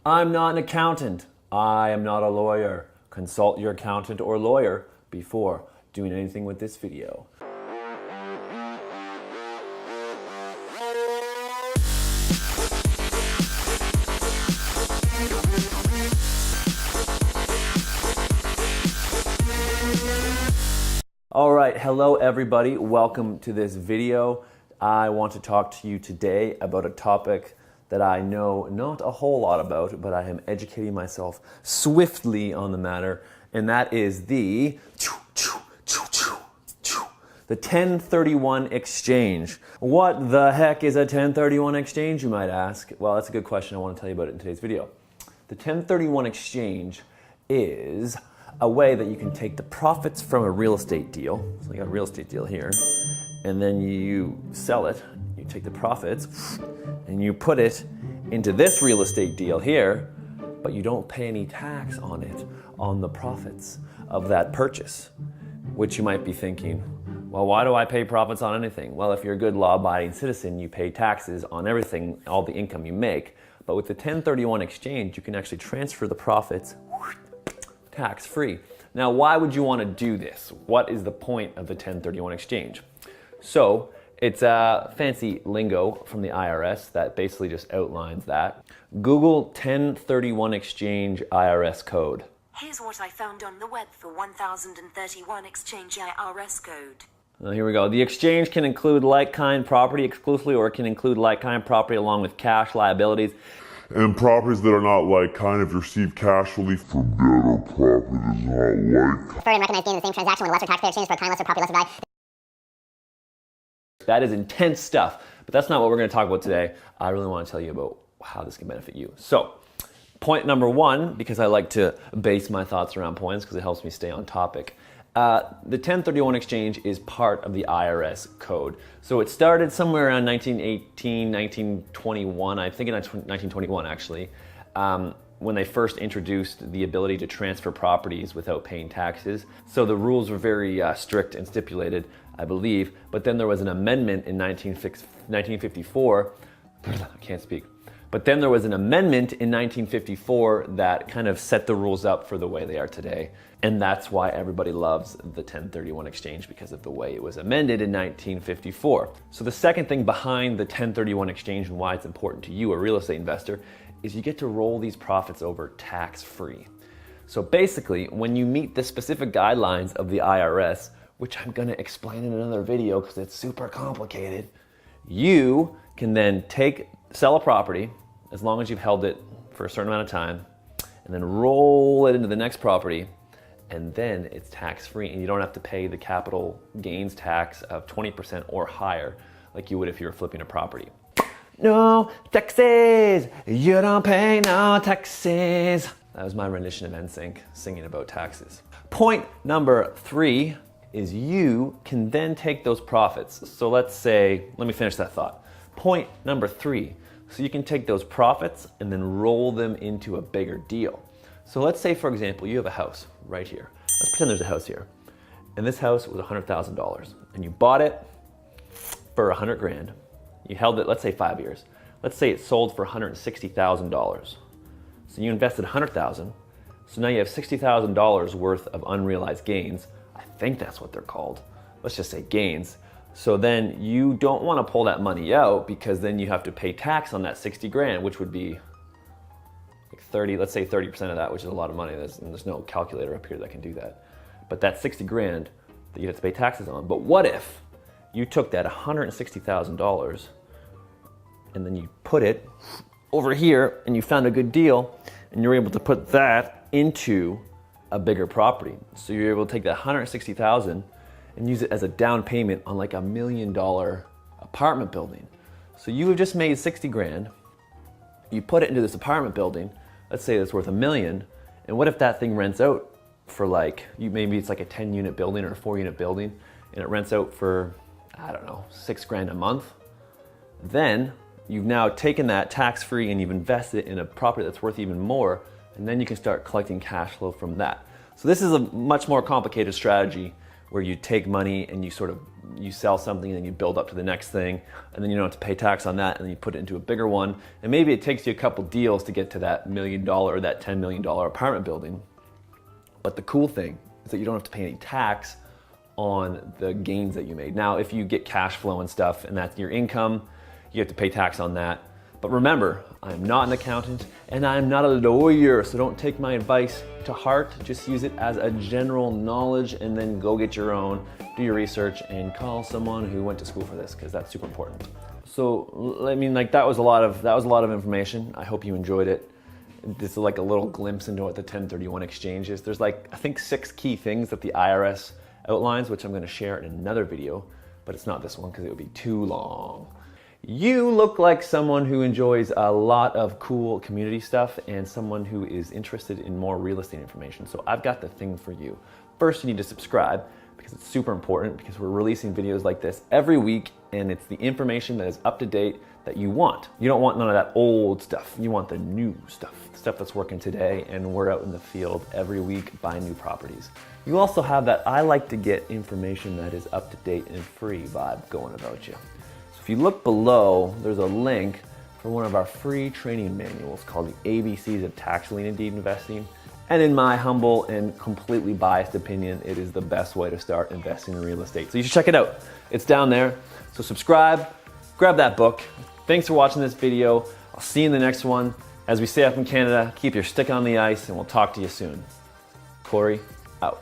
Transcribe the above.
I'm not an accountant. I am not a lawyer. Consult your accountant or lawyer before doing anything with this video. All right, hello everybody. Welcome to this video. I want to talk to you today about a topic that I know not a whole lot about, but I am educating myself swiftly on the matter, and that is the 1031 exchange. What the heck is a 1031 exchange, you might ask? Well, that's a good question. I want to tell you about it in today's video. The 1031 exchange is a way that you can take the profits from a real estate deal. So you got a real estate deal here, and then you sell it. You take the profits and you put it into this real estate deal here, but you don't pay any tax on it, on the profits of that purchase. Which you might be thinking, well, why do I pay profits on anything? Well, if you're a good law-abiding citizen, you pay taxes on everything, all the income you make. But with the 1031 exchange, you can actually transfer the profits tax-free. Now, why would you want to do this? What is the point of the 1031 exchange? So, it's a fancy lingo from the IRS that basically just outlines that. Google 1031 exchange IRS code. Here's what I found on the web for 1031 exchange IRS code. Here we go. The exchange can include like-kind property exclusively, or it can include like-kind property along with cash liabilities. And properties that are not like-kind have received cash relief from debt, or property that is not like. Preferred and recognized gain in the same transaction when a lesser taxpayer exchange for a kind lesser property lesser value. That is intense stuff, but that's not what we're going to talk about today. I really want to tell you about how this can benefit you. So, point number one, because I like to base my thoughts around points because it helps me stay on topic. The 1031 exchange is part of the IRS code. So it started somewhere around 1918, 1921, I think in 1921 actually, when they first introduced the ability to transfer properties without paying taxes. So the rules were very strict and stipulated, I believe. But then there was an amendment in 1954, I can't speak. But then there was an amendment in 1954 that kind of set the rules up for the way they are today. And that's why everybody loves the 1031 exchange, because of the way it was amended in 1954. So the second thing behind the 1031 exchange and why it's important to you, a real estate investor, is you get to roll these profits over tax-free. So basically, when you meet the specific guidelines of the IRS, which I'm gonna explain in another video because it's super complicated, you can then sell a property, as long as you've held it for a certain amount of time, and then roll it into the next property, and then it's tax-free, and you don't have to pay the capital gains tax of 20% or higher, like you would if you were flipping a property. No taxes, you don't pay no taxes. That was my rendition of NSYNC singing about taxes. Point number three is you can then take those profits. So let me finish that thought. Point number three. So you can take those profits and then roll them into a bigger deal. So let's say, for example, you have a house right here. Let's pretend there's a house here. And this house was $100,000. And you bought it for 100 grand. You held it, let's say 5 years. Let's say it sold for $160,000. So you invested $100,000. So now you have $60,000 worth of unrealized gains. I think that's what they're called. Let's just say gains. So then you don't want to pull that money out, because then you have to pay tax on that 60 grand, which would be like 30, let's say 30% of that, which is a lot of money. There's no calculator up here that can do that. But that's 60 grand that you have to pay taxes on. But what if you took that $160,000 and then you put it over here and you found a good deal and you're able to put that into a bigger property. So you're able to take that $160,000 and use it as a down payment on like $1 million apartment building. So you have just made 60 grand, you put it into this apartment building, let's say it's worth $1 million, and what if that thing rents out for maybe it's like a 10 unit building or a 4 unit building, and it rents out for, I don't know, 6 grand a month? Then you've now taken that tax-free and you've invested it in a property that's worth even more, and then you can start collecting cash flow from that. So this is a much more complicated strategy where you take money and you sell something and then you build up to the next thing, and then you don't have to pay tax on that, and then you put it into a bigger one, and maybe it takes you a couple deals to get to that $1 million or that $10 million apartment building. But the cool thing is that you don't have to pay any tax on the gains that you made. Now, if you get cash flow and stuff and that's your income, you have to pay tax on that. But remember, I'm not an accountant and I'm not a lawyer, so don't take my advice to heart. Just use it as a general knowledge, and then go get your own, do your research, and call someone who went to school for this, because that's super important. So, I mean, like, that was a lot of information. I hope you enjoyed it. This is like a little glimpse into what the 1031 exchange is. There's like, I think 6 key things that the IRS outlines, which I'm going to share in another video, but it's not this one because it would be too long. You look like someone who enjoys a lot of cool community stuff and someone who is interested in more real estate information. So I've got the thing for you. First, you need to subscribe, because it's super important, because we're releasing videos like this every week, and it's the information that is up to date that you want. You don't want none of that old stuff. You want the new stuff, the stuff that's working today, and we're out in the field every week buying new properties. You also have that I like to get information that is up to date and free vibe going about you. So if you look below, there's a link for one of our free training manuals called the ABCs of Tax Lien Deed Investing. And in my humble and completely biased opinion, it is the best way to start investing in real estate. So you should check it out. It's down there. So subscribe, grab that book. Thanks for watching this video. I'll see you in the next one. As we say up in Canada, keep your stick on the ice, and we'll talk to you soon. Corey, out.